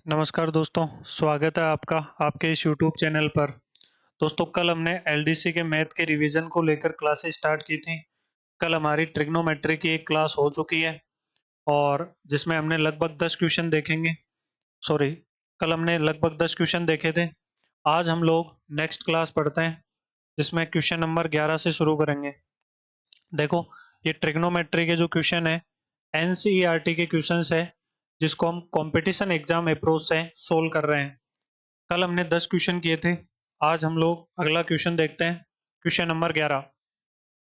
नमस्कार दोस्तों, स्वागत है आपका आपके इस यूट्यूब चैनल पर। दोस्तों, कल हमने एलडीसी के मैथ के रिवीजन को लेकर क्लासेस स्टार्ट की थी। कल हमारी ट्रिग्नोमेट्री की एक क्लास हो चुकी है और जिसमें हमने लगभग 10 क्वेश्चन देखेंगे। सॉरी, कल हमने लगभग 10 क्वेश्चन देखे थे। आज हम लोग नेक्स्ट क्लास पढ़ते हैं जिसमें क्वेश्चन नंबर 11 से शुरू करेंगे। देखो, ये ट्रिग्नोमेट्री के जो क्वेश्चन है एनसीईआरटी के क्वेश्चंस है जिसको हम कंपटीशन एग्जाम अप्रोच से सोल्व कर रहे हैं। कल हमने 10 क्वेश्चन किए थे। आज हम लोग अगला क्वेश्चन देखते हैं। क्वेश्चन नंबर 11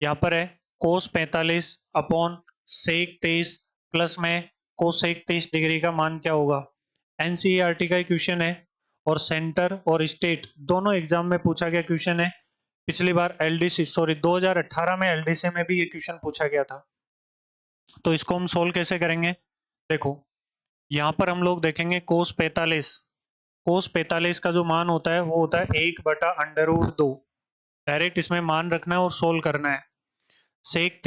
यहाँ पर है, कोस 45 अपॉन सेक 23 प्लस में कोसेक 30 डिग्री का मान क्या होगा। एनसीईआरटी का क्वेश्चन है और सेंटर और स्टेट दोनों एग्जाम में पूछा गया क्वेश्चन है। पिछली बार एलडीसी 2018 में एलडीसी में भी ये क्वेश्चन पूछा गया था। तो इसको हम सोल्व कैसे करेंगे। देखो, यहाँ पर हम लोग देखेंगे कोस 45 का जो मान होता है वो होता है 1/√2। डायरेक्ट इसमें मान रखना है और सोल्व करना है। सेक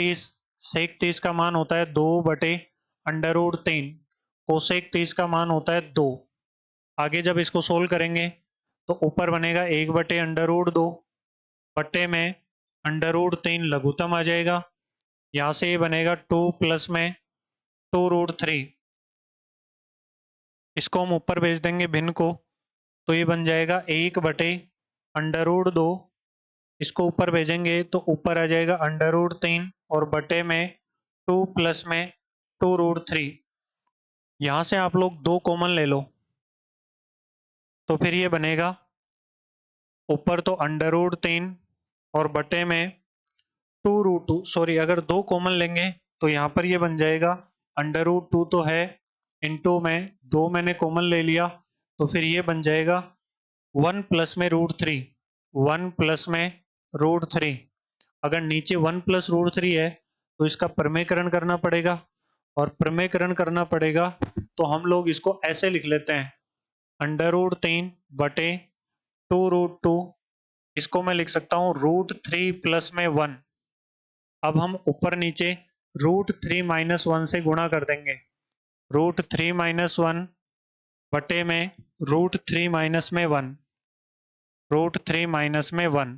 30 का मान होता है 2/√3। कोसेक 30 का मान होता है 2। आगे जब इसको सोल्व करेंगे तो ऊपर बनेगा 1/√2 बट्टे में √3 लघुत्तम आ जाएगा। यहाँ से ये बनेगा 2 प्लस में 2√3। इसको हम ऊपर भेज देंगे भिन्न को, तो ये बन जाएगा 1/√2। इसको ऊपर भेजेंगे तो ऊपर आ जाएगा √3 और बटे में 2 प्लस में 2√3। यहाँ से आप लोग 2 कॉमन ले लो तो फिर ये बनेगा ऊपर तो √3 और बटे में 2√2। सॉरी, अगर 2 कॉमन लेंगे तो यहाँ पर ये बन जाएगा √2 तो है, इंटू में 2 मैंने कॉमन ले लिया तो फिर ये बन जाएगा 1 प्लस में √3। 1 प्लस में √3। अगर नीचे 1 प्लस √3 है तो इसका प्रमेयकरण करना पड़ेगा, और प्रमेयकरण करना पड़ेगा तो हम लोग इसको ऐसे लिख लेते हैं √3 बटे 2√2। इसको मैं लिख सकता हूँ √3 प्लस में 1। अब हम ऊपर नीचे √3 माइनस 1 से गुणा कर देंगे। √3 माइनस 1 बटे में √3 माइनस में 1। √3 माइनस में 1,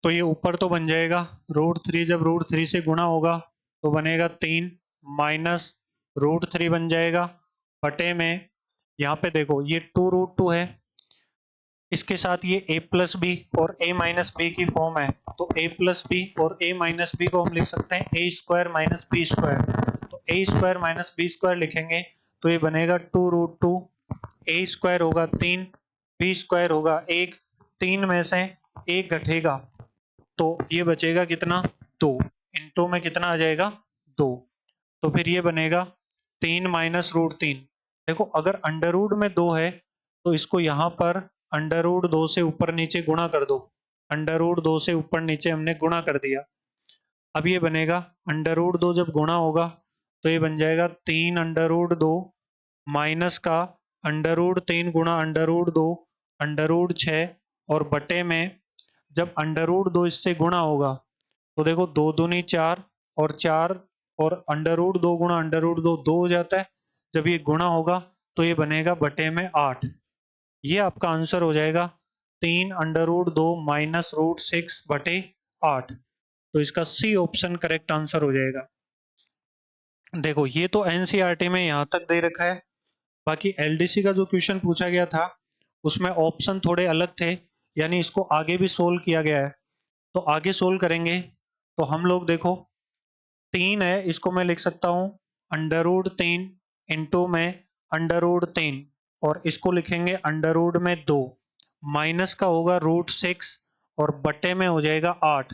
तो ये ऊपर तो बन जाएगा √3, जब √3 से गुणा होगा तो बनेगा 3 माइनस √3 बन जाएगा बटे में, यहाँ पे देखो ये 2√2 है, इसके साथ ये a प्लस बी और a माइनस बी की फॉर्म है, तो a प्लस बी और a माइनस बी को हम लिख सकते हैं a square minus b square. तो a square minus b square लिखेंगे तो ये बनेगा 2√2। a स्क्वायर होगा 3, b स्क्वायर होगा 1, 3 में से 1 घटेगा तो ये बचेगा कितना 2, इनटू में कितना आ जाएगा 2। तो फिर ये बनेगा 3 माइनस √3। देखो, अगर अंडर में 2 है तो इसको यहाँ पर √2 से ऊपर नीचे गुणा कर दो। √2 से ऊपर नीचे हमने गुणा कर दिया। अब ये बनेगा √2 जब गुणा होगा तो ये बन जाएगा 3 √2 माइनस का √3 गुणा √2 √6 और बटे में जब √2 इससे गुणा होगा तो देखो 2 दूनी 4 और 4 और √2 गुणा √2 2 हो जाता है। जब ये गुणा होगा तो ये बनेगा बटे में 8। ये आपका आंसर हो जाएगा 3 √2 माइनस √6 बटे 8। तो इसका सी ऑप्शन करेक्ट आंसर हो जाएगा। देखो, ये तो एनसीईआरटी में यहाँ तक दे रखा है। बाकी एलडीसी का जो क्वेश्चन पूछा गया था उसमें ऑप्शन थोड़े अलग थे, यानी इसको आगे भी सोल्व किया गया है। तो आगे सोल्व करेंगे तो हम लोग देखो 3 है, इसको मैं लिख सकता हूँ √3 इंटू में √3 और इसको लिखेंगे √2 माइनस का होगा √6 और बटे में हो जाएगा 8।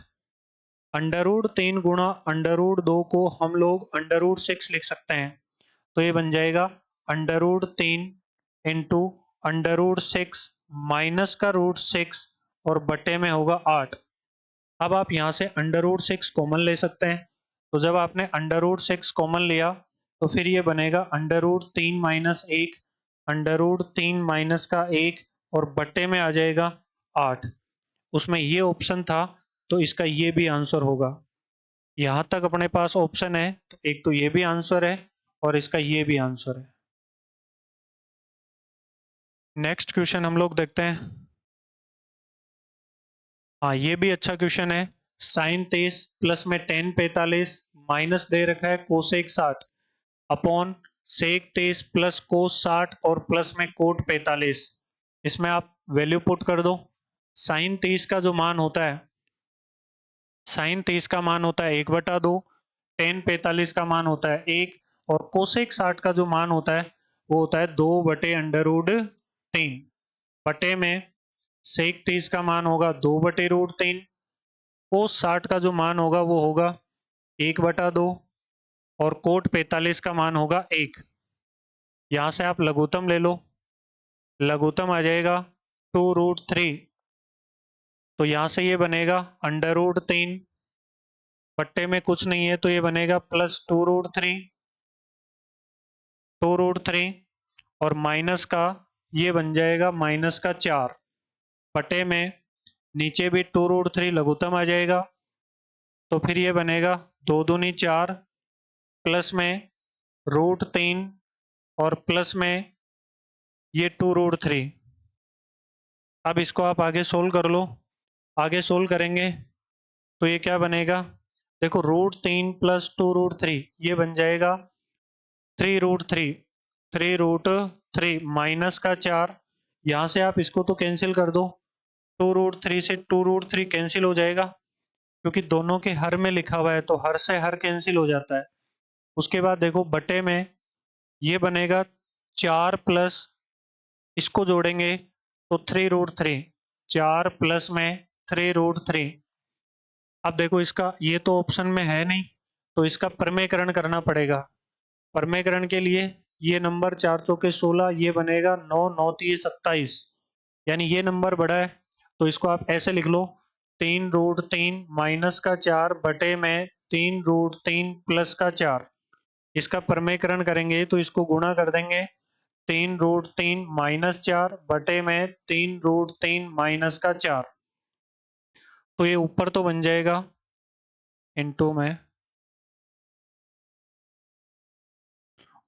√3 गुणा √2 को हम लोग √6 लिख सकते हैं, तो ये बन जाएगा √3 इंटू √6 माइनस का √6 और बटे में होगा 8। अब आप यहाँ से √6 कॉमन ले सकते हैं, तो जब आपने √6 कॉमन लिया तो फिर ये बनेगा √3 माइनस 1, √3 माइनस का 1 और बटे में आ जाएगा 8। उसमें ये ऑप्शन था तो इसका ये भी आंसर होगा। यहाँ तक अपने पास ऑप्शन है तो एक तो ये भी आंसर है और इसका ये भी आंसर है। नेक्स्ट क्वेश्चन हम लोग देखते हैं। हाँ, ये भी अच्छा क्वेश्चन है। साइन 23 प्लस में टेन 45 माइनस दे रखा है cosec 60 upon sec 23 plus cos 60 और प्लस में कोट 45। इसमें आप वैल्यू पुट कर दो। साइन 23 का जो मान होता है, साइन 23 का मान होता है 1/2, टेन 45 का मान होता है 1 और कोसेक 60 का जो मान होता है वो होता है 2/√3 बटे में सेक 30 का मान होगा 2/√3, कोस 60 का जो मान होगा वो होगा 1/2 और कोट 45 का मान होगा 1। यहाँ से आप लघुत्तम ले लो, लघुत्तम आ जाएगा 2√3। तो यहाँ से ये बनेगा √3 बट्टे में कुछ नहीं है तो ये बनेगा प्लस 2√3 और माइनस का ये बन जाएगा माइनस का 4 बटे में नीचे भी 2√3 लघुत्तम आ जाएगा तो फिर ये बनेगा 2 दूनी 4 प्लस में √3 और प्लस में ये 2√3। अब इसको आप आगे सोल्व कर लो। आगे सोल्व करेंगे तो ये क्या बनेगा, देखो √3 प्लस 2√3 ये बन जाएगा 3√3, 3√3 माइनस का 4। यहाँ से आप इसको तो कैंसिल कर दो, 2√3 से 2√3 कैंसिल हो जाएगा क्योंकि दोनों के हर में लिखा हुआ है तो हर से हर कैंसिल हो जाता है। उसके बाद देखो बटे में ये बनेगा 4 प्लस इसको जोड़ेंगे तो 3√3, 4 प्लस में 3√3। अब देखो इसका ये तो ऑप्शन में है नहीं तो इसका प्रमेयकरण करना पड़ेगा। प्रमेयकरण के लिए ये नंबर 4 चौके 16 ये बनेगा 9 9 3 27 यानी ये नंबर बड़ा है तो इसको आप ऐसे लिख लो 3√3 माइनस का 4 बटे में 3√3 प्लस का 4। इसका प्रमेयकरण करेंगे तो इसको गुणा कर देंगे 3√3 माइनस 4 बटे में 3√3 माइनस का 4। तो ये ऊपर तो बन जाएगा इनटू में,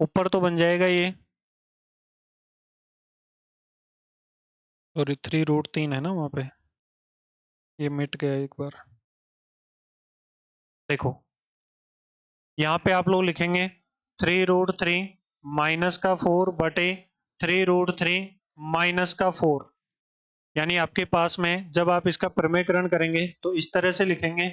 ऊपर तो बन जाएगा ये, और 3√3 है ना वहां पे, ये मिट गया एक बार। देखो यहाँ पे आप लोग लिखेंगे 3√3 माइनस का 4 बटे 3√3 माइनस का 4। यानी आपके पास में जब आप इसका प्रमेयकरण करेंगे तो इस तरह से लिखेंगे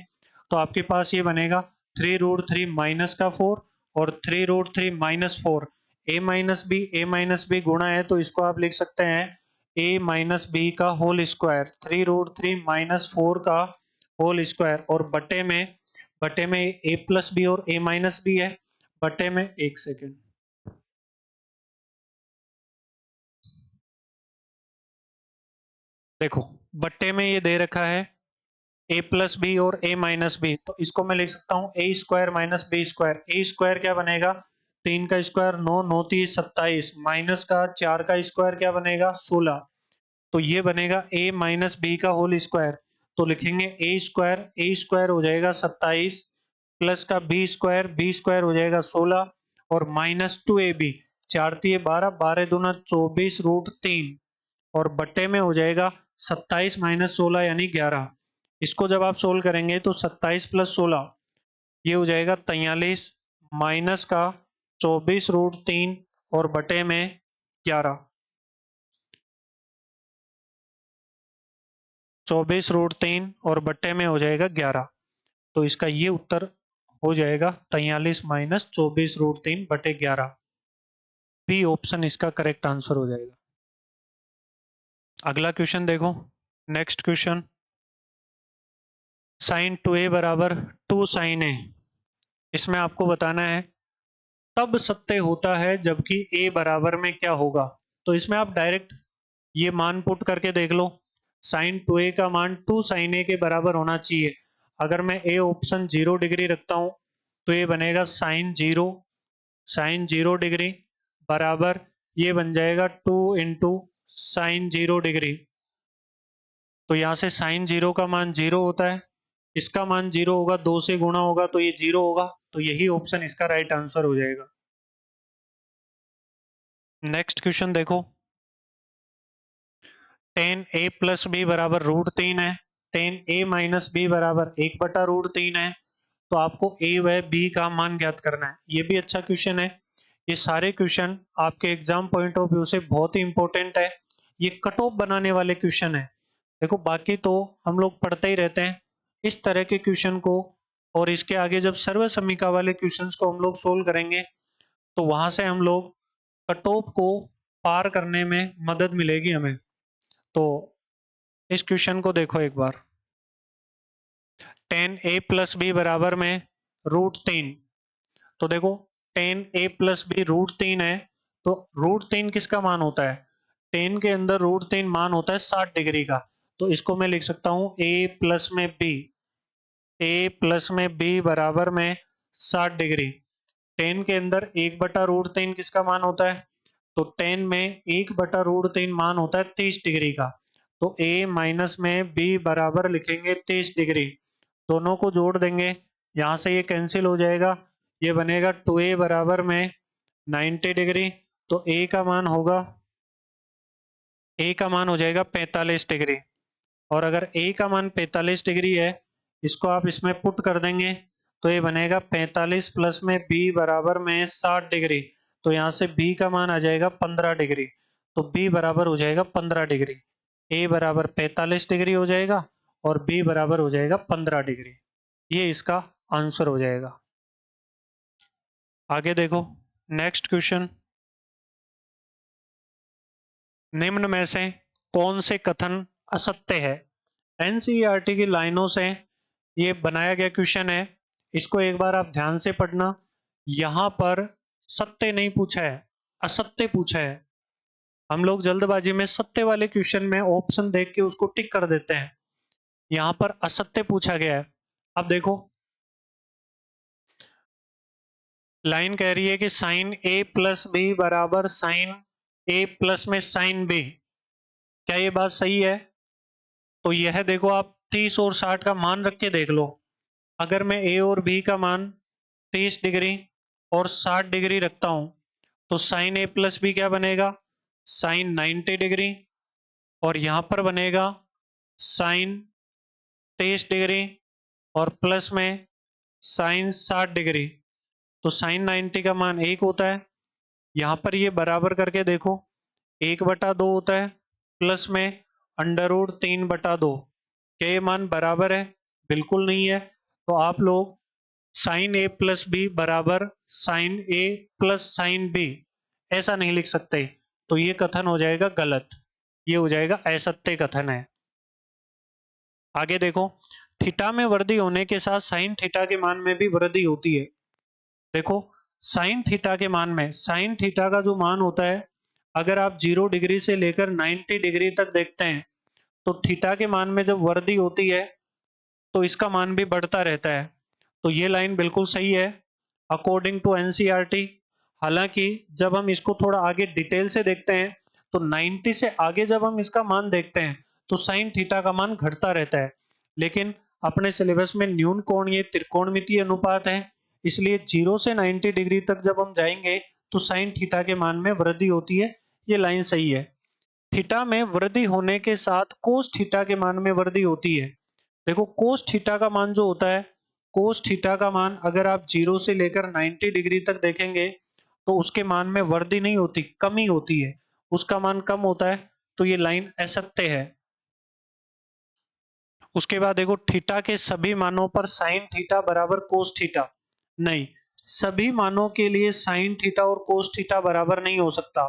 तो आपके पास ये बनेगा 3√3 माइनस का 4 और 3√3 माइनस 4। a माइनस बी गुणा है तो इसको आप लिख सकते हैं a माइनस बी का होल स्क्वायर, 3√3 माइनस 4 का होल स्क्वायर और बटे में a प्लस बी और a माइनस बी है बटे में, एक सेकेंड, देखो बट्टे में ये दे रखा है a प्लस बी और a माइनस बी तो इसको मैं लिख सकता हूँ a square minus b square. a square क्या बनेगा, 3 का स्क्वायर 9 9 3 27 माइनस का 4 का स्क्वायर क्या बनेगा 16। तो ये बनेगा a माइनस बी का होल स्क्वायर तो लिखेंगे a स्क्वायर हो जाएगा 27 प्लस का बी स्क्वायर हो जाएगा 16 और माइनस 2ab, 4 3 12 12 दूना 24√3 और बट्टे में हो जाएगा 27 माइनस 16 यानी 11। इसको जब आप सोल्व करेंगे तो 27 प्लस 16 ये हो जाएगा 43 माइनस का 24√3 और बटे में 11, 24√3 और बट्टे में हो जाएगा 11। तो इसका ये उत्तर हो जाएगा 43 माइनस 24√3 बटे 11। बी ऑप्शन इसका करेक्ट आंसर हो जाएगा। अगला क्वेश्चन देखो, नेक्स्ट क्वेश्चन, साइन 2a बराबर 2 साइन a। इसमें आपको बताना है तब सत्य होता है जबकि a बराबर में क्या होगा। तो इसमें आप डायरेक्ट ये मान पुट करके देख लो, साइन 2a का मान 2 साइन a के बराबर होना चाहिए। अगर मैं a ऑप्शन 0 डिग्री रखता हूं तो ये बनेगा साइन 0 डिग्री बराबर ये बन जाएगा 2 इंटू साइन 0 डिग्री। तो यहाँ से साइन 0 का मान 0 होता है, इसका मान 0 होगा, 2 से गुणा होगा तो ये 0 होगा, तो यही ऑप्शन इसका राइट आंसर हो जाएगा। नेक्स्ट क्वेश्चन देखो, 10a+b बराबर √3 है, 10a-b बराबर 1/√3 है। तो आपको a व b का मान ज्ञात करना है। ये भी अच्छा क्वेश्चन है। ये सारे क्वेश्चन आपके एग्जाम पॉइंट ऑफ व्यू से बहुत ही इंपॉर्टेंट है। ये कट ऑफ बनाने वाले क्वेश्चन है। देखो बाकी तो हम लोग पढ़ते ही रहते हैं, इस तरह के क्वेश्चन को और इसके आगे जब सर्व समीका वाले क्वेश्चंस को हम लोग सोल्व करेंगे तो वहां से हम लोग कट ऑफ को पार करने में मदद मिलेगी हमें। तो इस क्वेश्चन को देखो एक बार, 10a+b बराबर में √3। तो देखो 10a+b √3 है, तो √3 किसका मान होता है? 10 के अंदर √3 मान होता है 60 डिग्री का। तो इसको मैं लिख सकता हूं a+b बराबर में 60 डिग्री। 10 के अंदर 1/√3 किसका मान होता है? तो 10 में 1/√3 मान होता है 30 डिग्री का। तो a माइनस में b बराबर लिखेंगे 30 डिग्री। दोनों को जोड़ देंगे, यहाँ से ये कैंसिल हो जाएगा, ये बनेगा 2a बराबर में 90 डिग्री। तो a का मान हो जाएगा 45 डिग्री। और अगर a का मान 45 डिग्री है, इसको आप इसमें पुट कर देंगे तो ये बनेगा 45 प्लस में b बराबर में 60 डिग्री। तो यहाँ से b का मान आ जाएगा 15 डिग्री। तो b बराबर हो जाएगा 15 डिग्री। a बराबर 45 डिग्री हो जाएगा और b बराबर हो जाएगा 15 डिग्री। ये इसका आंसर हो जाएगा। आगे देखो नेक्स्ट क्वेश्चन, निम्न में से कौन से कथन असत्य है? एनसीईआरटी की लाइनों से ये बनाया गया क्वेश्चन है, इसको एक बार आप ध्यान से पढ़ना। यहां पर सत्य नहीं पूछा है, असत्य पूछा है। हम लोग जल्दबाजी में सत्य वाले क्वेश्चन में ऑप्शन देख के उसको टिक कर देते हैं, यहां पर असत्य पूछा गया है। अब देखो लाइन कह रही है कि साइन a+b बराबर साइन a+ में साइन b। क्या ये बात सही है? तो यह देखो आप 30 और 60 का मान रख के देख लो। अगर मैं a और b का मान 30 डिग्री और 60 डिग्री रखता हूं तो साइन a+b क्या बनेगा? Sine 90 degree. और यहां पर बनेगा साइन 30 डिग्री और प्लस में साइन 60 डिग्री। तो साइन 90 का मान 1 होता है। यहां पर ये बराबर करके देखो, 1/2 होता है प्लस में √3/2। क्या ये मान बराबर है? बिल्कुल नहीं है। तो आप लोग साइन a+b बराबर sine a plus sine b ऐसा नहीं लिख सकते। तो ये कथन हो जाएगा गलत, ये हो जाएगा असत्य कथन है। आगे देखो, थीटा में वृद्धि होने के साथ साइन थीटा के मान में भी वृद्धि होती है। देखो साइन थीटा के मान में, साइन थीटा का जो मान होता है, अगर आप 0 डिग्री से लेकर 90 डिग्री तक देखते हैं तो थीटा के मान में जब वृद्धि होती है तो इसका मान भी बढ़ता रहता है। तो ये लाइन बिल्कुल सही है अकॉर्डिंग टू एनसीईआरटी। हालांकि जब हम इसको थोड़ा आगे डिटेल से देखते हैं तो 90 से आगे जब हम इसका मान देखते हैं तो साइन थीटा का मान घटता रहता है। लेकिन अपने सिलेबस में न्यून कोण ये त्रिकोणमितीय अनुपात है, इसलिए 0 से 90 डिग्री तक जब हम जाएंगे तो साइन थीटा के मान में वृद्धि होती है। ये लाइन सही है। थीटा में वृद्धि होने के साथ कोस थीटा के मान में वृद्धि होती है। देखो कोस थीटा का मान जो होता है, कोस थीटा का मान अगर आप 0 से लेकर 90 डिग्री तक देखेंगे तो उसके मान में वृद्धि नहीं होती, कमी होती है, उसका मान कम होता है। तो ये लाइन असत्य है। उसके बाद देखो थीटा के सभी मानों पर साइन थीटा बराबर कोस थीटा, नहीं, सभी मानों के लिए साइन थीटा और कोस थीटा बराबर नहीं हो सकता।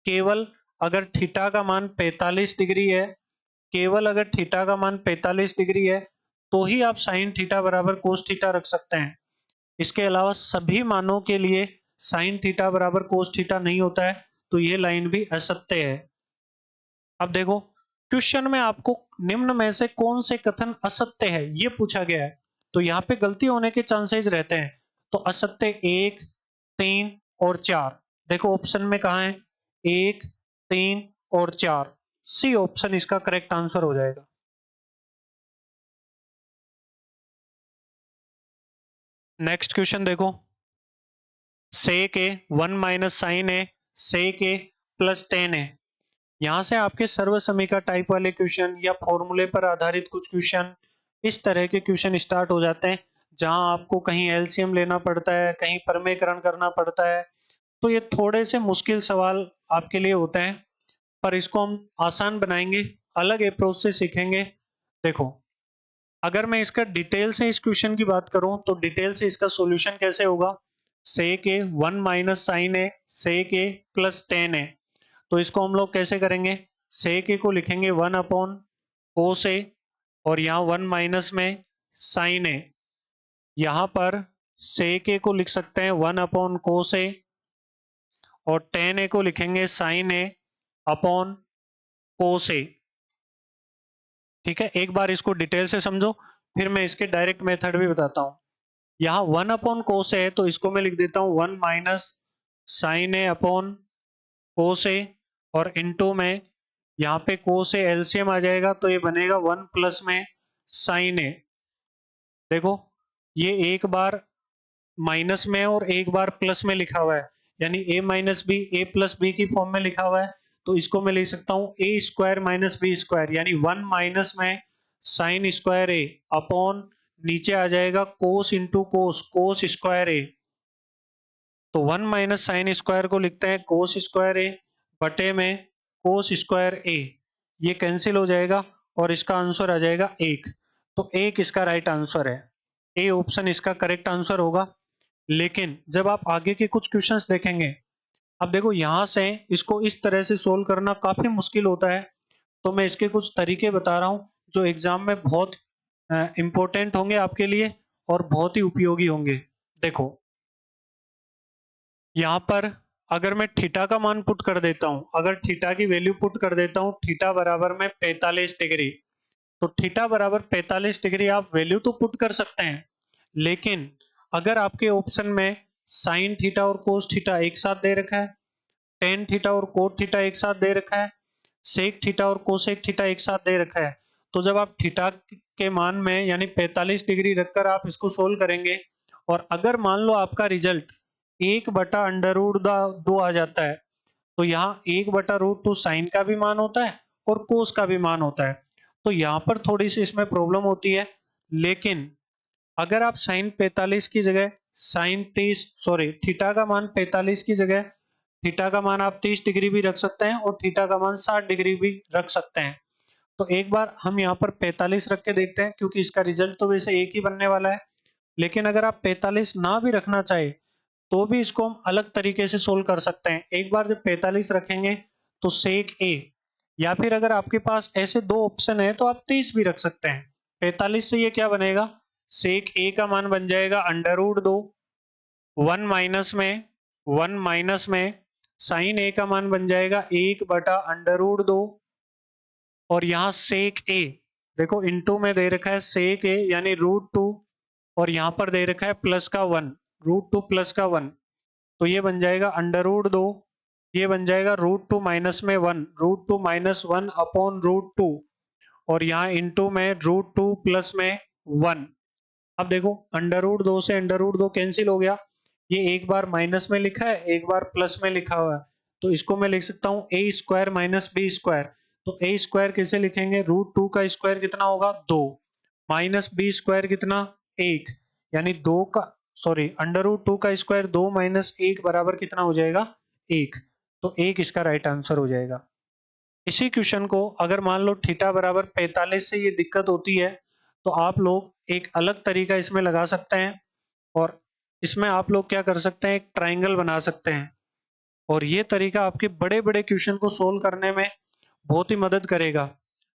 केवल अगर थीटा का मान 45 डिग्री है, केवल अगर थीटा का मान 45 डिग्री है तो ही आप साइन थीटा बराबर कोस थीटा रख सकते हैं। इसके अलावा सभी मानों के लिए साइन थीटा बराबर कोस थीटा नहीं होता है। तो ये लाइन भी असत्य है। अब देखो क्वेश्चन में आपको निम्न में से कौन से कथन असत्य है ये पूछा गया है, तो यहाँ पे गलती होने के चांसेस रहते हैं। तो असत्य 1, 3 और 4। देखो ऑप्शन में कहा है 1, 3 और 4, सी ऑप्शन इसका करेक्ट आंसर हो जाएगा। नेक्स्ट क्वेश्चन देखो, सेक ए 1 माइनस साइन ए सेक ए प्लस टेन ए। यहाँ से आपके सर्वसमीका टाइप वाले क्वेश्चन या फॉर्मूले पर आधारित कुछ क्वेश्चन, इस तरह के क्वेश्चन स्टार्ट हो जाते हैं, जहां आपको कहीं एलसीएम लेना पड़ता है, कहीं परमेकरण करना पड़ता है। तो ये थोड़े से मुश्किल सवाल आपके लिए होते हैं, पर इसको हम आसान बनाएंगे, अलग अप्रोच से सीखेंगे। देखो, अगर मैं इसका डिटेल से इस क्वेश्चन की बात करूं तो डिटेल से इसका सॉल्यूशन कैसे होगा। सेक ए 1 माइनस साइन ए सेक ए प्लस टेन ए, तो इसको हम लोग कैसे करेंगे। सेक ए को लिखेंगे 1 अपॉन कोस ए, और यहाँ 1 माइनस में साइन ए, यहाँ पर सेक ए को लिख सकते हैं 1 अपॉन कोस ए, और टेन ए को लिखेंगे साइन ए अपॉन कोस ए। ठीक है, एक बार इसको डिटेल से समझो, फिर मैं इसके डायरेक्ट मेथड भी बताता हूं। यहाँ 1 अपॉन कोस है, तो इसको मैं लिख देता हूं 1 माइनस साइन ए अपॉन कोस ए, और इनटू में यहाँ पे कोस ए एलसीएम आ जाएगा, तो ये बनेगा 1 प्लस में साइन ए। देखो, ये एक बार माइनस में और एक बार प्लस में लिखा हुआ है, यानी ए माइनस बी ए प्लस बी की फॉर्म में लिखा हुआ है, तो इसको मैं लिख सकता हूं ए स्क्वायर माइनस बी स्क्वायर, यानी 1 माइनस में साइन स्क्वायर ए अपॉन नीचे आ जाएगा कोस इंटू कोस, कोस स्क्वायर ए। तो 1 माइनस साइन स्क्वायर को लिखते हैं कोस स्क्वायर ए बटे में कोस स्क्वायर ए, ये कैंसिल हो जाएगा और इसका आंसर आ जाएगा 1। तो 1 इसका राइट आंसर है, ए ऑप्शन इसका करेक्ट आंसर होगा। लेकिन जब आप आगे के कुछ क्वेश्चंस देखेंगे, अब देखो यहां से इसको इस तरह से सोल्व करना काफी मुश्किल होता है, तो मैं इसके कुछ तरीके बता रहा हूं जो एग्जाम में बहुत इंपॉर्टेंट होंगे आपके लिए और बहुत ही उपयोगी होंगे। देखो, यहाँ पर अगर मैं थीटा का मान पुट कर देता हूं, अगर थीटा की वैल्यू पुट कर देता हूं, थीटा बराबर में 45 डिग्री, तो थीटा बराबर 45 डिग्री आप वैल्यू तो पुट कर सकते हैं, लेकिन अगर आपके ऑप्शन में साइन थीटा और कोस थीटा एक साथ दे रखा है, टेन थीटा और कोट थीटा एक साथ दे रखा है, सेक थीटा और कोसेक थीटा एक साथ दे रखा है, तो जब आप थीटा के मान में यानी 45 डिग्री रखकर आप इसको सोल्व करेंगे, और अगर मान लो आपका रिजल्ट 1/√2 आ जाता है, तो यहाँ 1/√2 साइन का भी मान होता है और कोस का भी मान होता है, तो यहाँ पर थोड़ी सी इसमें प्रॉब्लम होती है। लेकिन अगर आप साइन 45 की जगह साइन 30 सॉरी थीटा का मान 45 की जगह थीटा का मान आप 30 डिग्री भी रख सकते हैं और थीटा का मान 60 डिग्री भी रख सकते हैं। तो एक बार हम यहाँ पर 45 रख के देखते हैं, क्योंकि इसका रिजल्ट तो वैसे एक ही बनने वाला है। लेकिन अगर आप 45 ना भी रखना चाहे तो भी इसको हम अलग तरीके से सोल्व कर सकते हैं। एक बार जब 45 रखेंगे तो सेक ए, या फिर अगर आपके पास ऐसे दो ऑप्शन है तो आप 30 भी रख सकते हैं। 45 से ये क्या बनेगा, सेक ए का मान बन जाएगा √2, 1 माइनस में साइन ए का मान बन जाएगा 1/√2, और यहाँ सेक ए देखो इनटू में दे रखा है सेक ए यानी √2, और यहाँ पर दे रखा है प्लस का 1, √2 प्लस का 1, तो ये बन जाएगा √2, ये बन जाएगा √2 माइनस में 1, √2 माइनस 1 अपॉन √2, और यहाँ इनटू में √2 प्लस में 1। अब देखो √2 से √2 कैंसिल हो गया, ये एक बार माइनस में लिखा है एक बार प्लस में लिखा हुआ है, तो इसको मैं लिख सकता हूँ ए स्क्वायर माइनस बी स्क्वायर। तो ए स्क्वायर कैसे लिखेंगे, √2 का स्क्वायर कितना होगा 2, माइनस बी स्क्वायर कितना 1, यानी 2 का सॉरी √2 का स्क्वायर 2 माइनस 1 बराबर कितना हो जाएगा 1, तो 1 इसका राइट आंसर हो जाएगा। इसी क्वेश्चन को अगर मान लो थीटा बराबर 45 से ये दिक्कत होती है, तो आप लोग एक अलग तरीका इसमें लगा सकते हैं, और इसमें आप लोग क्या कर सकते हैं, एक ट्राइंगल बना सकते हैं, और ये तरीका आपके बड़े बड़े क्वेश्चन को सोल्व करने में बहुत ही मदद करेगा।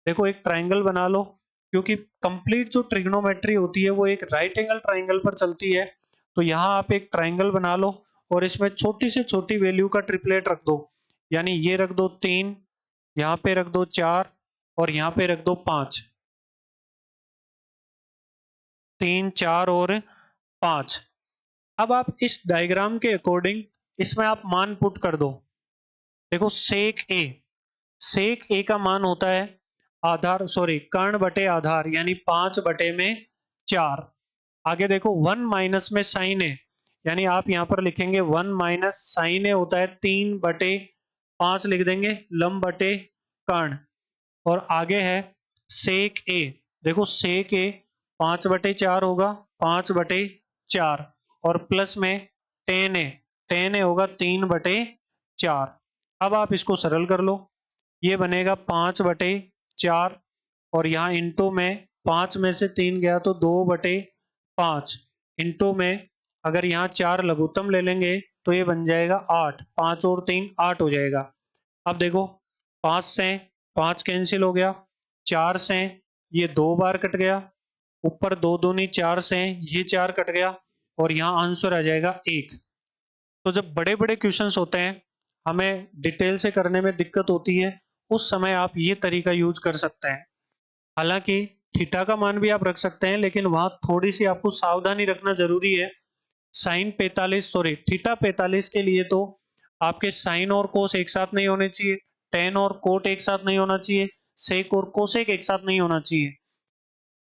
देखो एक ट्राइंगल बना लो, क्योंकि कंप्लीट जो ट्रिग्नोमेट्री होती है वो एक राइट एंगल ट्राइंगल पर चलती है, तो यहाँ आप एक ट्राइंगल बना लो और इसमें छोटी से छोटी वैल्यू का ट्रिपलेट रख दो, यानी ये रख दो 3, यहाँ पे रख दो 4, और यहाँ पे रख दो 5, 3 4 और 5। अब आप इस डायग्राम के अकॉर्डिंग इसमें आप मान पुट कर दो। देखो सेक ए का मान होता है आधार सॉरी कर्ण बटे आधार, यानी 5/4। आगे देखो 1 माइनस में साइन ए, यानी आप यहां पर लिखेंगे 1 माइनस साइन ए होता है 3/5 लिख देंगे लंब बटे कर्ण, और आगे है सेक ए। देखो सेक ए 5/4 होगा, 5/4, और प्लस में टेन ए होगा 3/4। अब आप इसको सरल कर लो, ये बनेगा 5/4, और यहाँ इंटू में 5 में से 3 गया तो 2/5, इंटू में अगर यहाँ 4 लघुत्तम ले लेंगे तो ये बन जाएगा 8, 5 और 3 8 हो जाएगा। अब देखो 5 से 5 कैंसिल हो गया, 4 से ये 2 बार कट गया, ऊपर 2 दूनी 4 से ये 4 कट गया, और यहाँ आंसर आ जाएगा 1। तो जब बड़े बड़े क्वेश्चंस होते हैं, हमें डिटेल से करने में दिक्कत होती है, उस समय आप ये तरीका यूज कर सकते हैं। हालांकि थीटा का मान भी आप रख सकते हैं, लेकिन वहां थोड़ी सी आपको सावधानी रखना जरूरी है। साइन 45 सॉरी थीटा 45 के लिए तो आपके साइन और कोस एक साथ नहीं होने चाहिए, टेन और कोट एक साथ नहीं होना चाहिए, सेक और कोसेक एक साथ नहीं होना चाहिए।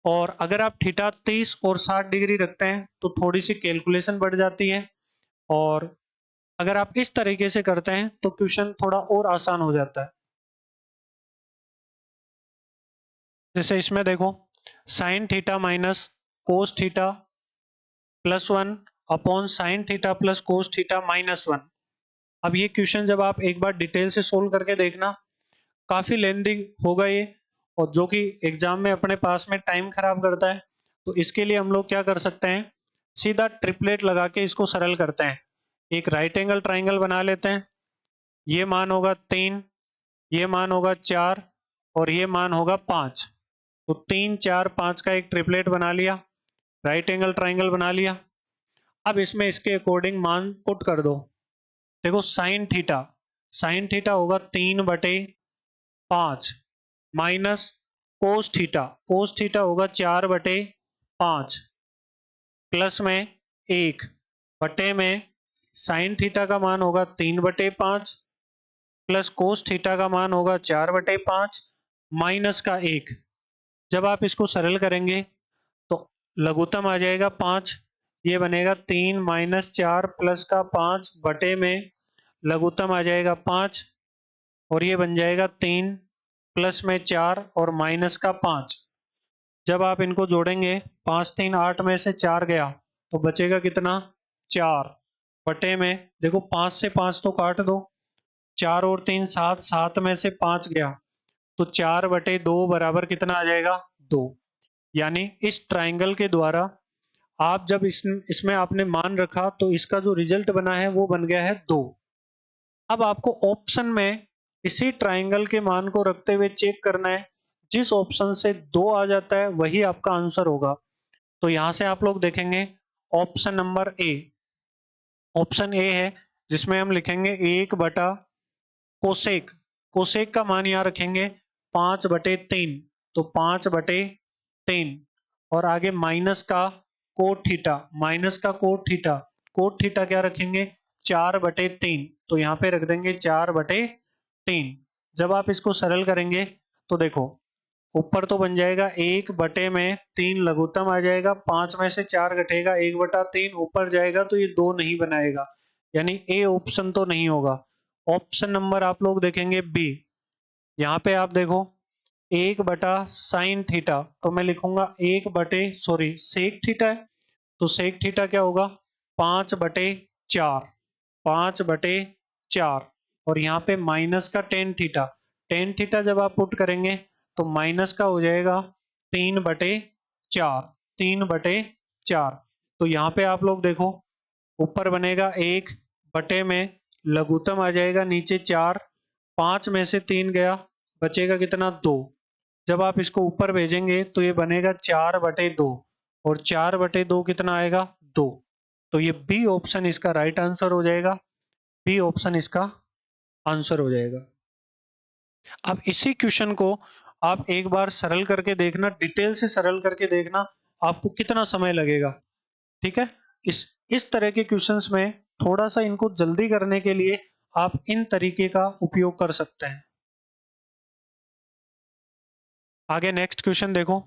और अगर आप थीटा 30 और 60 डिग्री रखते हैं तो थोड़ी सी कैलकुलेशन बढ़ जाती है, और अगर आप इस तरीके से करते हैं तो क्वेश्चन थोड़ा और आसान हो जाता है। जैसे इसमें देखो sine theta minus cos theta +1 upon sine theta plus cos theta -1। अब ये क्वेश्चन जब आप एक बार डिटेल से सोल्व करके देखना, काफी लेंदी होगा ये, और जो कि एग्जाम में अपने पास में टाइम खराब करता है। तो इसके लिए हम लोग क्या कर सकते हैं, सीधा ट्रिपलेट लगा के इसको सरल करते हैं। एक राइट एंगल ट्राइंगल बना लेते हैं, ये मान होगा 3, ये मान होगा 4, और ये मान होगा 5। तो 3 4 5 का एक ट्रिपलेट बना लिया, राइट एंगल ट्राइंगल बना लिया। अब इसमें इसके अकॉर्डिंग मान पुट कर दो। देखो साइन थीटा होगा 3/5 माइनस कोस थीटा होगा 4/5, प्लस में 1 बटे में साइन थीटा का मान होगा 3/5 प्लस कोस थीटा का मान होगा 4/5 माइनस का 1। जब आप इसको सरल करेंगे तो लघुत्तम आ जाएगा 5, ये बनेगा 3 - 4 प्लस का 5 बटे में लघुत्तम आ जाएगा 5, और ये बन जाएगा 3 प्लस में 4 और माइनस का 5। जब आप इनको जोड़ेंगे 5 3 8 में से 4 गया तो बचेगा कितना 4 बटे में, देखो 5 से 5 तो काट दो, 4 और 3 7, 7 में से 5 गया तो 4/2 बराबर कितना आ जाएगा 2। यानी इस ट्राइंगल के द्वारा आप जब इसमें आपने मान रखा तो इसका जो रिजल्ट बना है वो बन गया है 2। अब आपको ऑप्शन में इसी ट्राइंगल के मान को रखते हुए चेक करना है, जिस ऑप्शन से 2 आ जाता है वही आपका आंसर होगा। तो यहां से आप लोग देखेंगे option number A, option A है जिसमें हम लिखेंगे 1 बटा कोसेक, कोसेक का मान यहाँ रखेंगे 5/3, तो 5/3, और आगे माइनस का कोट थीटा, कोट थीटा क्या रखेंगे 4/3, तो यहाँ पे रख देंगे 4/3। जब आप इसको सरल करेंगे तो देखो ऊपर तो बन जाएगा 1/3 लघुत्तम आ जाएगा, 5 में से 4 घटेगा 1/3 ऊपर जाएगा तो ये 2 नहीं बनाएगा, यानी ए ऑप्शन तो नहीं होगा। ऑप्शन नंबर आप लोग देखेंगे बी, यहाँ पे आप देखो 1/sin थीटा, तो मैं लिखूंगा सेक थीटा है तो सेक थीटा क्या होगा 5/4, 5/4, और यहाँ पे माइनस का टेन थीटा जब आप पुट करेंगे तो माइनस का हो जाएगा 3/4, 3/4। तो यहाँ पे आप लोग देखो ऊपर बनेगा 1 बटे में लघुत्तम आ जाएगा नीचे 4, 5 में से 3 गया बचेगा कितना 2। जब आप इसको ऊपर भेजेंगे तो ये बनेगा 4/2, और 4/2 कितना आएगा 2। तो ये बी ऑप्शन इसका राइट आंसर हो जाएगा, बी ऑप्शन इसका आंसर हो जाएगा। अब इसी क्वेश्चन को आप एक बार सरल करके देखना, डिटेल से सरल करके देखना आपको कितना समय लगेगा। ठीक है, इस तरह के क्वेश्चंस में थोड़ा सा इनको जल्दी करने के लिए आप इन तरीके का उपयोग कर सकते हैं। आगे नेक्स्ट क्वेश्चन देखो,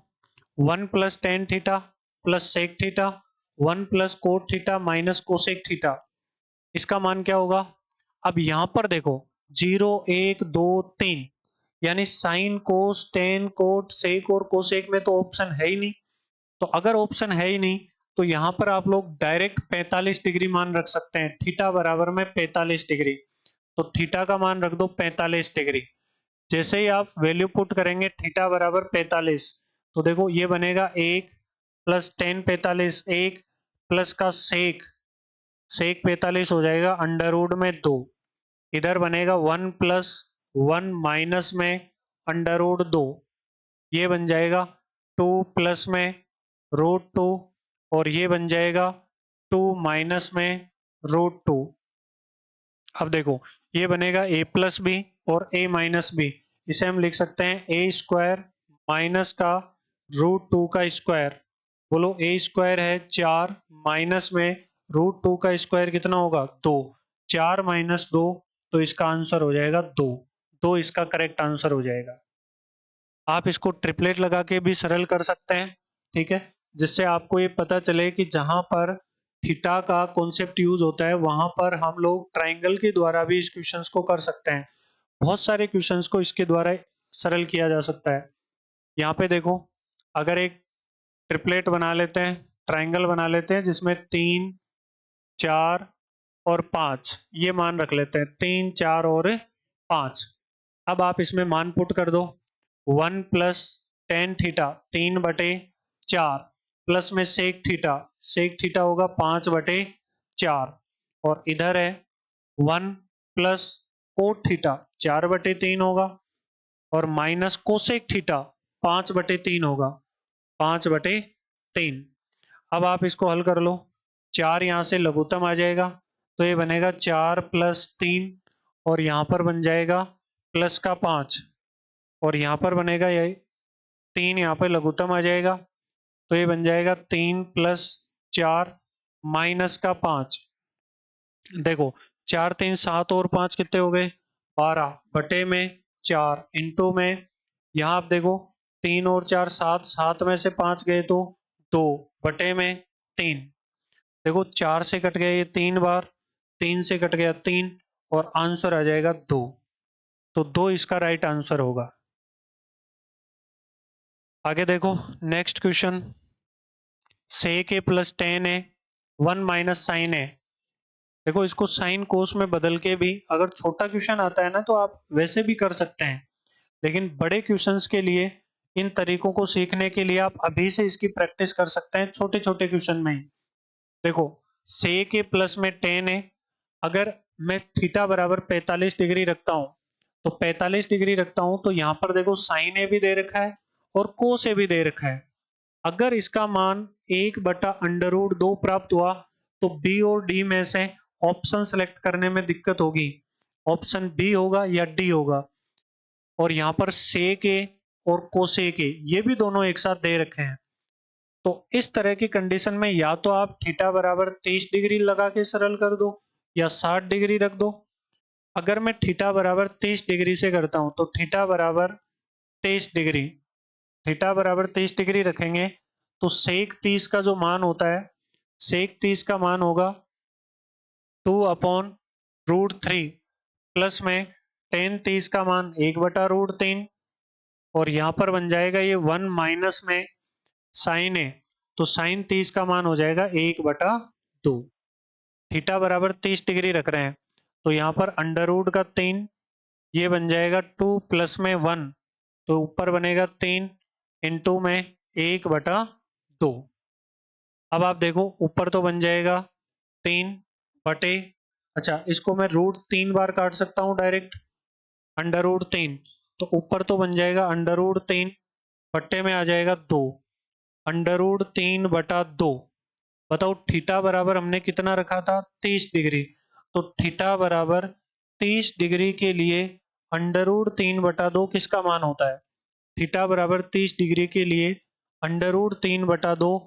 1 + tan theta plus sec theta 1 + cot theta minus cosec theta, इसका मान क्या होगा। अब यहां पर देखो 0 1 2 3, यानी साइन, कोस, टेन, कोट, सेक और कोसेक में तो ऑप्शन है ही नहीं। तो अगर ऑप्शन है ही नहीं तो यहाँ पर आप लोग डायरेक्ट 45 डिग्री मान रख सकते हैं। थीटा बराबर में 45 डिग्री, तो थीटा का मान रख दो 45 डिग्री। जैसे ही आप वैल्यू पुट करेंगे थीटा बराबर 45, तो देखो ये बनेगा 1 प्लस टेन 45, 1 प्लस का सेक, सेक 45 हो जाएगा अंडर रूट में 2। इधर बनेगा 1 प्लस 1 माइनस में अंडर रूट 2, ये बन जाएगा 2 प्लस में रूट 2, और ये बन जाएगा 2 माइनस में रूट 2। अब देखो ये बनेगा a प्लस बी और a माइनस बी, इसे हम लिख सकते हैं a स्क्वायर माइनस का रूट 2 का स्क्वायर। बोलो a स्क्वायर है 4 माइनस में रूट 2 का स्क्वायर कितना होगा 2, 4 माइनस 2, तो इसका आंसर हो जाएगा 2। 2 इसका करेक्ट आंसर हो जाएगा। आप इसको ट्रिपलेट लगा के भी सरल कर सकते हैं, ठीक है, जिससे आपको ये पता चले कि जहां पर थीटा का कॉन्सेप्ट यूज होता है वहां पर हम लोग ट्राइंगल के द्वारा भी इस क्वेश्चंस को कर सकते हैं। बहुत सारे क्वेश्चंस को इसके द्वारा सरल किया जा सकता है। यहाँ पे देखो, अगर एक ट्रिपलेट बना लेते हैं, ट्राइंगल बना लेते हैं जिसमें 3, 4 और 5 ये मान रख लेते हैं, 3, 4 और 5। अब आप इसमें मान पुट कर दो, 1 प्लस टेन थीटा 3/4 प्लस में सेक थीटा, सेक थीटा होगा 5/4, और इधर है 1 प्लस कोट थीटा 4/3 होगा, और माइनस कोसेक थीटा 5/3 होगा, 5/3। अब आप इसको हल कर लो, 4 यहाँ से लघुत्तम आ जाएगा, तो ये बनेगा 4 प्लस 3, और यहाँ पर बन जाएगा प्लस का 5, और यहाँ पर बनेगा यही 3, यहाँ पर लघुत्तम आ जाएगा, तो ये बन जाएगा 3 प्लस 4 माइनस का 5। देखो 4, 3, 7 और 5 कितने हो गए 12 बटे में 4 इंटू में, यहाँ आप देखो 3 और 4 7, 7 में से 5 गए तो 2 बटे में 3। देखो 4 से कट गया ये 3 बार, 3 से कट गया 3, और आंसर आ जाएगा 2। तो 2 इसका राइट आंसर होगा। आगे देखो नेक्स्ट क्वेश्चन, सेक ए प्लस टेन ए 1 माइनस साइन ए। देखो इसको साइन कोस में बदल के भी अगर छोटा क्वेश्चन आता है ना तो आप वैसे भी कर सकते हैं, लेकिन बड़े क्वेश्चंस के लिए इन तरीकों को सीखने के लिए आप अभी से इसकी प्रैक्टिस कर सकते हैं छोटे छोटे क्वेश्चन में ही। देखो सेक ए प्लस में टेन ए, अगर मैं थीटा बराबर 45 डिग्री रखता हूं, तो 45 डिग्री रखता हूं तो यहां पर देखो साइन ए भी दे रखा है और कोस ए भी दे रखा है। अगर इसका मान 1/√2 प्राप्त हुआ तो बी और डी में से ऑप्शन सेलेक्ट करने में दिक्कत होगी, ऑप्शन बी होगा या डी होगा। और यहाँ पर सेक ए और कोसेक ए ये भी दोनों एक साथ दे रखे हैं, तो इस तरह की कंडीशन में या तो आप थीटा बराबर 30 डिग्री लगा के सरल कर दो या 60 डिग्री रख दो। अगर मैं थीटा बराबर 30 डिग्री से करता हूं तो थीटा बराबर 23 डिग्री, थीटा बराबर 30 डिग्री रखेंगे तो सेक 30 का जो मान होता है, सेक 30 का मान होगा 2/√3 प्लस में टेन 30 का मान 1/√3, और यहाँ पर बन जाएगा ये 1 माइनस में साइन ए, तो साइन 30 का मान हो जाएगा 1/2। थीटा बराबर 30 डिग्री रख रहे हैं तो यहाँ पर अंडर रूट का 3, ये बन जाएगा 2 प्लस में 1, तो ऊपर बनेगा 3 इंटू में 1/2। अब आप देखो ऊपर तो बन जाएगा 3 बटे, अच्छा इसको मैं रूट 3 बार काट सकता हूँ डायरेक्ट, अंडर रूट 3, तो ऊपर तो बन जाएगा अंडर रूट 3 बट्टे में आ जाएगा 2, अंडर रूट 3/2। बताओ थीटा बराबर हमने कितना रखा था 30 डिग्री, तो थीटा बराबर 30 डिग्री के लिए अंडर रूट 3/2 किसका मान होता है, थीटा बराबर 30 डिग्री के लिए अंडर रूट 3/2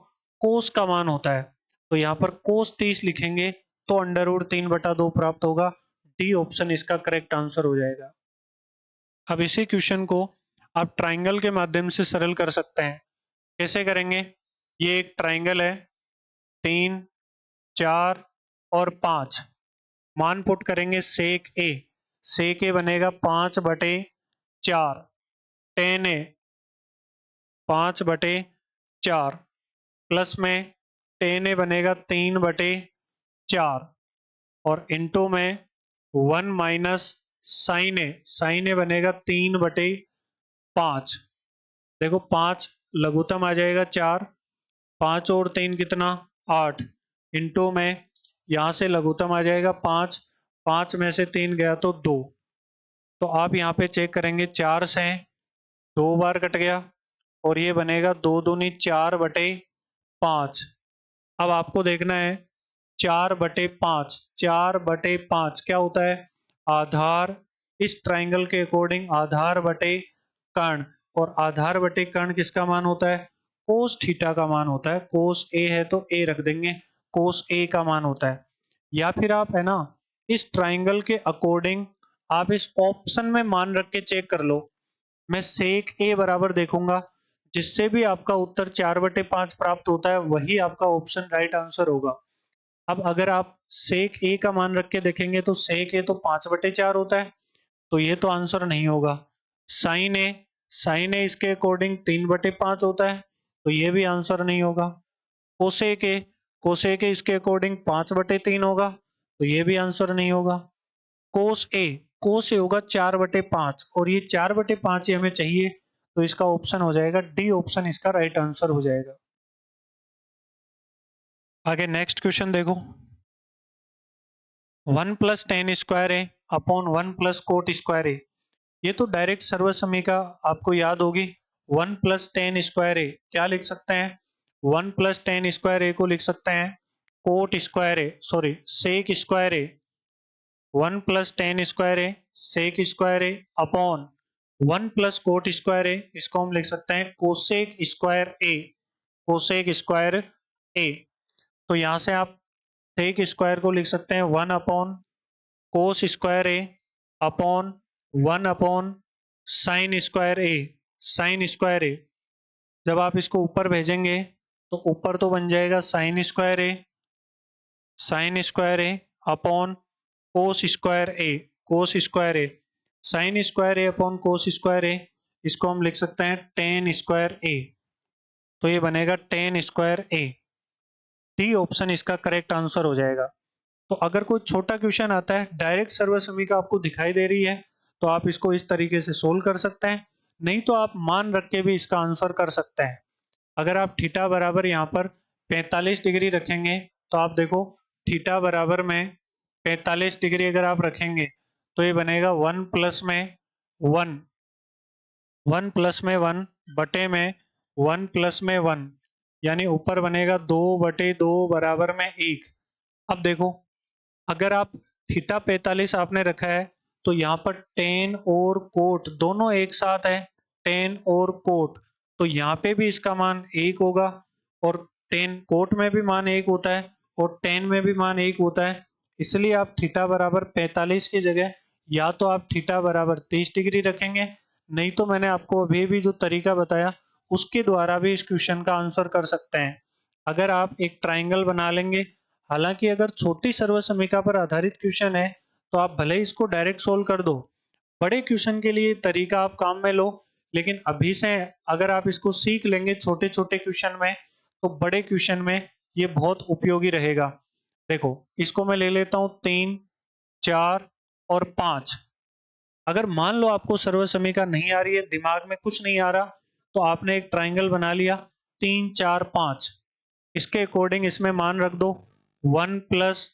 कोस का मान होता है। तो यहाँ पर कोस 30 लिखेंगे तो अंडर रूट 3/2 प्राप्त होगा, डी ऑप्शन इसका करेक्ट आंसर हो जाएगा। अब इसी क्वेश्चन को आप ट्राइंगल के माध्यम से सरल कर सकते हैं। कैसे करेंगे, ये एक ट्राइंगल है, 3, 4 और 5, मान पुट करेंगे सेक ए, सेक ए बनेगा 5/√3 4, टेन ए 5/4 प्लस में टेन ए बनेगा 3/4 और इंटू में 1 माइनस साइन ए बनेगा 3/5। देखो 5 लघुत्तम आ जाएगा 4, 5 और 3 कितना 8, इंटू में यहाँ से लघुत्तम आ जाएगा 5, 5 में से 3 गया तो 2। तो आप यहाँ पे चेक करेंगे 4 से 2 बार कट गया और ये बनेगा 2 दूनी 4/5। अब आपको देखना है 4/5, 4/5 क्या होता है, आधार। इस ट्राइंगल के अकॉर्डिंग आधार बटे कर्ण, और आधार बटे कर्ण किसका मान होता है, कोस थीटा का मान होता है। कोस ए है तो ए रख देंगे, कोस ए का मान होता है। या फिर आप है ना इस ट्राइंगल के अकॉर्डिंग आप इस ऑप्शन में मान रख के चेक कर लो। मैं सेक ए बराबर देखूंगा, जिससे भी आपका उत्तर 4/5 प्राप्त होता है वही आपका ऑप्शन राइट आंसर होगा। अब अगर आप सेक ए का मान रख के देखेंगे तो सेक ए तो 5/4 होता है, तो ये तो आंसर नहीं होगा। साइन ए इसके अकॉर्डिंग 3/5 होता है, तो ये भी आंसर नहीं होगा। कोसेक ए इसके अकॉर्डिंग 5/3 होगा, तो ये भी आंसर नहीं होगा। कोस ए होगा 4/5 और ये 4/5 ही हमें चाहिए, तो इसका ऑप्शन हो जाएगा डी ऑप्शन, इसका राइट आंसर हो जाएगा। आगे नेक्स्ट क्वेश्चन देखो, 1 + tan स्क्वायर ए अपॉन 1 + कोट स्क्वायर ए। ये तो डायरेक्ट सर्वसमीका आपको याद होगी। 1 + tan स्क्वायर ए क्या लिख सकते हैं, 1 + tan स्क्वायर ए को लिख सकते हैं कोट स्क्वायर ए, सॉरी सेक स्क्वायर ए। 1 + tan स्क्वायर ए सेक स्क्वायर ए अपॉन 1 + कोट स्क्वायर ए, इसको हम लिख सकते हैं कोसेक स्क्वायर ए, कोसेक स्क्वायर ए। तो यहाँ से आप सेक स्क्वायर को लिख सकते हैं 1 अपॉन कोस स्क्वायर ए अपॉन 1 अपॉन साइन स्क्वायर ए, साइन स्क्वायर ए। जब आप इसको ऊपर भेजेंगे तो ऊपर तो बन जाएगा साइन स्क्वायर ए, साइन स्क्वायर ए अपॉन कोस स्क्वायर ए, कोस स्क्वायर ए। साइन स्क्वायर ए अपॉन कोस स्क्वायर ए, इसको हम लिख सकते हैं टेन स्क्वायर ए, तो ये बनेगा टेन स्क्वायर ए। डी ऑप्शन इसका करेक्ट आंसर हो जाएगा। तो अगर कोई छोटा क्वेश्चन आता है डायरेक्ट सर्वसमीका आपको दिखाई दे रही है, तो आप इसको इस तरीके से सोल्व कर सकते हैं, नहीं तो आप मान रख के भी इसका आंसर कर सकते हैं। अगर आप थीटा बराबर यहाँ पर 45 डिग्री रखेंगे, तो आप देखो थीटा बराबर में 45 डिग्री अगर आप रखेंगे तो ये बनेगा 1 + में 1, 1 + में 1 बटे में 1 + में 1, यानी ऊपर बनेगा 2/2 बराबर में 1। अब देखो अगर आप थीटा 45 आपने रखा है तो यहाँ पर टेन और कोट दोनों एक साथ है, टेन और कोट, तो यहाँ पे भी इसका मान 1 होगा, और टेन कोट में भी मान 1 होता है और टेन में भी मान 1 होता है। इसलिए आप थीटा बराबर 45 की जगह या तो आप थीटा बराबर 30 डिग्री रखेंगे, नहीं तो मैंने आपको अभी भी जो तरीका बताया उसके द्वारा भी इस क्वेश्चन का आंसर कर सकते हैं। अगर आप एक ट्राइंगल बना लेंगे, हालांकि अगर छोटी सर्वसमीका पर आधारित क्वेश्चन है तो आप भले ही इसको डायरेक्ट सोल्व कर दो, बड़े क्वेश्चन के लिए तरीका आप काम में लो, लेकिन अभी से अगर आप इसको सीख लेंगे छोटे छोटे क्वेश्चन में, तो बड़े क्वेश्चन में ये बहुत उपयोगी रहेगा। देखो इसको मैं ले लेता हूं 3, 4 और 5। अगर मान लो आपको सर्वसमीका नहीं आ रही है, दिमाग में कुछ नहीं आ रहा, तो आपने एक ट्राइंगल बना लिया 3, 4, 5, इसके अकॉर्डिंग इसमें मान रख दो 1 +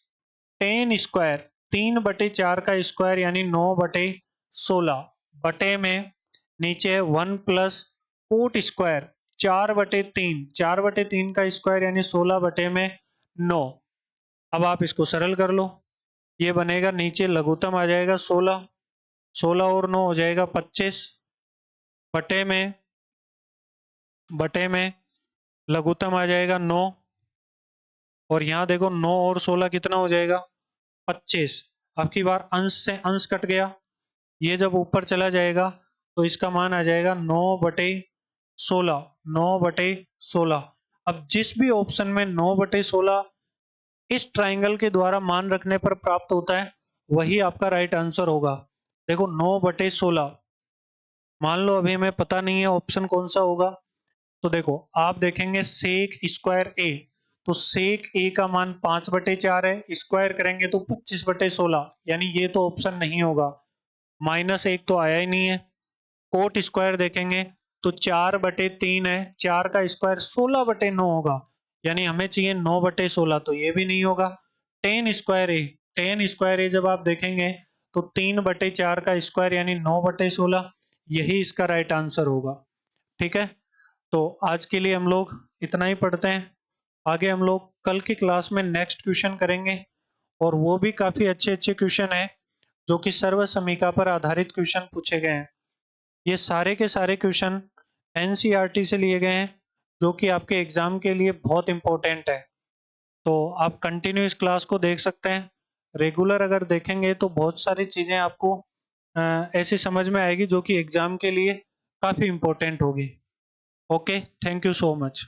tan स्क्वायर, 3/4 का स्क्वायर यानी 9/16 बटे में नीचे है 1 + कोट स्क्वायर 4/3, 4/3 का स्क्वायर यानी 16/9। अब आप इसको सरल कर लो, ये बनेगा नीचे लघुत्तम आ जाएगा 16, 16 और 9 हो जाएगा 25 बटे में लघुत्तम आ जाएगा 9, और यहाँ देखो 9 और 16 कितना हो जाएगा 25। अब की बार अंश से अंश कट गया, ये जब ऊपर चला जाएगा तो इसका मान आ जाएगा 9/16, 9/16। अब जिस भी ऑप्शन में 9/16 इस ट्राइंगल के द्वारा मान रखने पर प्राप्त होता है वही आपका राइट आंसर होगा। देखो 9/16 मान लो अभी हमें पता नहीं है ऑप्शन कौन सा होगा, तो देखो आप देखेंगे सेक स्क्वायर ए, तो सेक ए का मान 5/4 है, स्क्वायर करेंगे तो 25/16, यानी ये तो ऑप्शन नहीं होगा। -1 तो आया ही नहीं है। कोट स्क्वायर देखेंगे तो 4/3 है, 4 का स्क्वायर 16/9 होगा, यानी हमें चाहिए 9/16, तो ये भी नहीं होगा। टेन स्क्वायर ए, टेन स्क्वायर ए जब आप देखेंगे तो 3/4 का स्क्वायर यानी 9/16, यही इसका राइट आंसर होगा। ठीक है, तो आज के लिए हम लोग इतना ही पढ़ते हैं। आगे हम लोग कल की क्लास में नेक्स्ट क्वेश्चन करेंगे, और वो भी काफी अच्छे अच्छे क्वेश्चन है जो कि सर्व समीका पर आधारित क्वेश्चन पूछे गए हैं। ये सारे के सारे क्वेश्चन एनसीईआरटी से लिए गए हैं, जो कि आपके एग्जाम के लिए बहुत इंपॉर्टेंट है। तो आप कंटिन्यू इस क्लास को देख सकते हैं। रेगुलर अगर देखेंगे तो बहुत सारी चीज़ें आपको ऐसी समझ में आएगी जो कि एग्जाम के लिए काफ़ी इंपॉर्टेंट होगी। Okay, thank you so much.